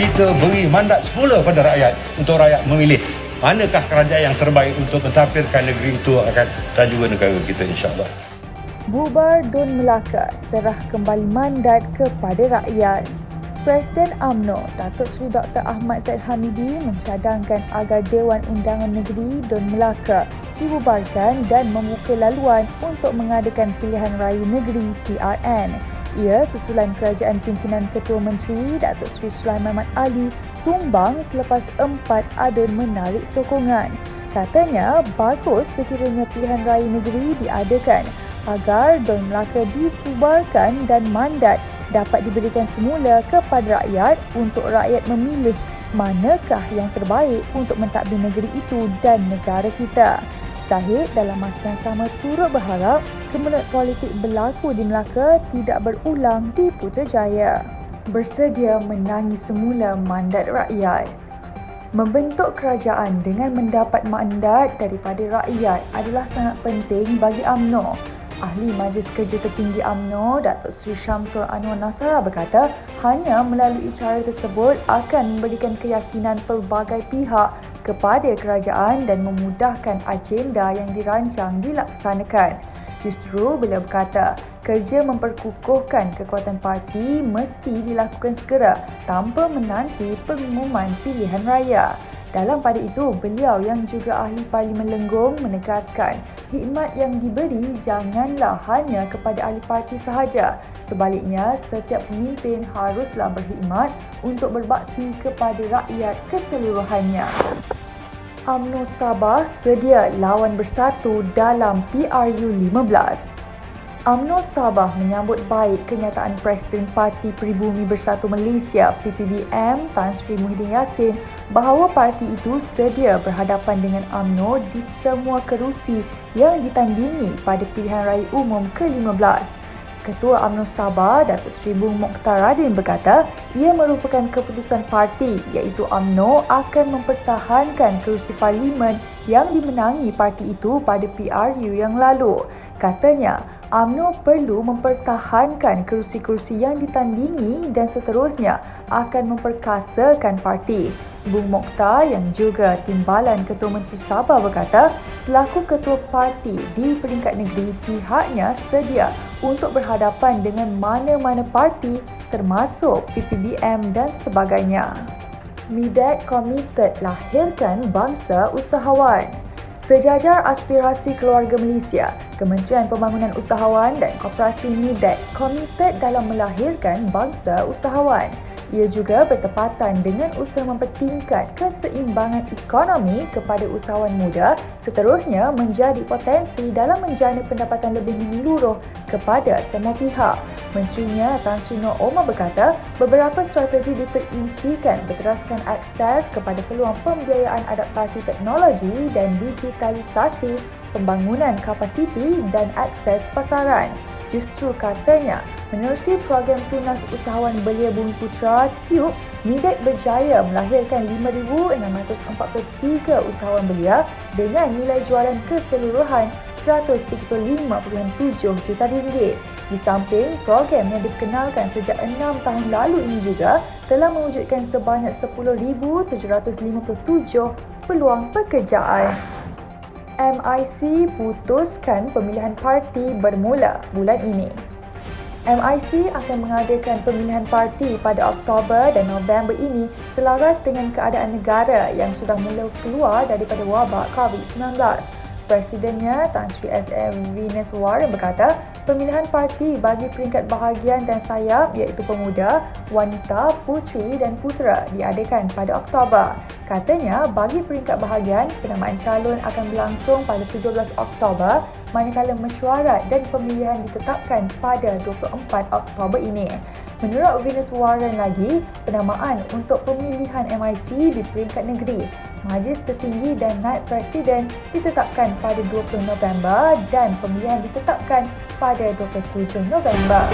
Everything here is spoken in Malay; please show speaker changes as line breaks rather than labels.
kita beri mandat semula pada rakyat untuk rakyat memilih manakah kerajaan yang terbaik untuk mentadbirkan negeri itu dan juga negara kita, insya-Allah.
Bubar Dun Melaka, serah kembali mandat kepada rakyat. Presiden UMNO Datuk Seri Dr. Ahmad Zaid Hamidi mencadangkan agar Dewan Undangan Negeri Dun Melaka dibubarkan dan membuka laluan untuk mengadakan pilihan raya negeri PRN. Ia susulan kerajaan pimpinan Ketua Menteri Datuk Seri Sulaiman Ahmad Ali tumbang selepas 4 adun menarik sokongan. Katanya bagus sekiranya pilihan raya negeri diadakan agar Dun Melaka dibubarkan dan mandat dapat diberikan semula kepada rakyat untuk rakyat memilih manakah yang terbaik untuk mentadbir negeri itu dan negara kita. Zahid dalam masa yang sama turut berharap kemelut politik berlaku di Melaka tidak berulang di Putrajaya. Bersedia menangis semula mandat rakyat. Membentuk kerajaan dengan mendapat mandat daripada rakyat adalah sangat penting bagi UMNO. Ahli Majlis Kerja Tertinggi UMNO, Datuk Seri Syamsul Anwar Nasara berkata, hanya melalui cara tersebut akan memberikan keyakinan pelbagai pihak kepada kerajaan dan memudahkan agenda yang dirancang dilaksanakan. Justru beliau berkata, kerja memperkukuhkan kekuatan parti mesti dilakukan segera tanpa menanti pengumuman pilihan raya. Dalam pada itu, beliau yang juga ahli Parlimen Lenggong menegaskan khidmat yang diberi janganlah hanya kepada ahli parti sahaja. Sebaliknya, setiap pemimpin haruslah berkhidmat untuk berbakti kepada rakyat keseluruhannya. UMNO Sabah sedia lawan bersatu dalam PRU 15. UMNO Sabah menyambut baik kenyataan Presiden Parti Peribumi Bersatu Malaysia PPBM Tan Sri Muhyiddin Yassin bahawa parti itu sedia berhadapan dengan UMNO di semua kerusi yang ditandingi pada pilihan raya umum ke-15. Ketua UMNO Sabah, Datuk Seri Bung Mokhtar Radin berkata, ia merupakan keputusan parti iaitu UMNO akan mempertahankan kerusi parlimen yang dimenangi parti itu pada PRU yang lalu. Katanya, UMNO perlu mempertahankan kerusi-kerusi yang ditandingi dan seterusnya akan memperkasakan parti. Bung Mokhtar yang juga timbalan Ketua Menteri Sabah berkata, selaku Ketua Parti di peringkat negeri, pihaknya sedia untuk berhadapan dengan mana-mana parti termasuk PPBM dan sebagainya. Midat komited lahirkan bangsa usahawan. Sejajar aspirasi keluarga Malaysia, Kementerian Pembangunan Usahawan dan Koperasi Midat komited dalam melahirkan bangsa usahawan. Ia juga bertepatan dengan usaha mempertingkat keseimbangan ekonomi kepada usahawan muda, seterusnya menjadi potensi dalam menjana pendapatan lebih menyeluruh kepada semua pihak. Menterinya Tan Sri Nur Omar berkata, beberapa strategi diperincikan berteraskan akses kepada peluang pembiayaan adaptasi teknologi dan digitalisasi, pembangunan kapasiti dan akses pasaran. Justru katanya, menerusi program Tunas Usahawan Belia Bumi Putra (TUB), Midat berjaya melahirkan 5,643 usahawan belia dengan nilai jualan keseluruhan RM135.7 juta. Di samping, program yang dikenalkan sejak 6 tahun lalu ini juga telah mewujudkan sebanyak 10,757 peluang pekerjaan. MIC putuskan pemilihan parti bermula bulan ini. MIC akan mengadakan pemilihan parti pada Oktober dan November ini selaras dengan keadaan negara yang sudah mula keluar daripada wabak COVID-19. Presidennya Tan Sri SM Venus Warren berkata, pemilihan parti bagi peringkat bahagian dan sayap iaitu pemuda, wanita, puteri dan putera diadakan pada Oktober. Katanya, bagi peringkat bahagian, penamaan calon akan berlangsung pada 17 Oktober manakala mesyuarat dan pemilihan ditetapkan pada 24 Oktober ini. Menurut Venus Warren lagi, penamaan untuk pemilihan MIC di peringkat negeri, Majlis Tertinggi dan Naib Presiden ditetapkan pada 20 November dan pemilihan ditetapkan pada 27 November.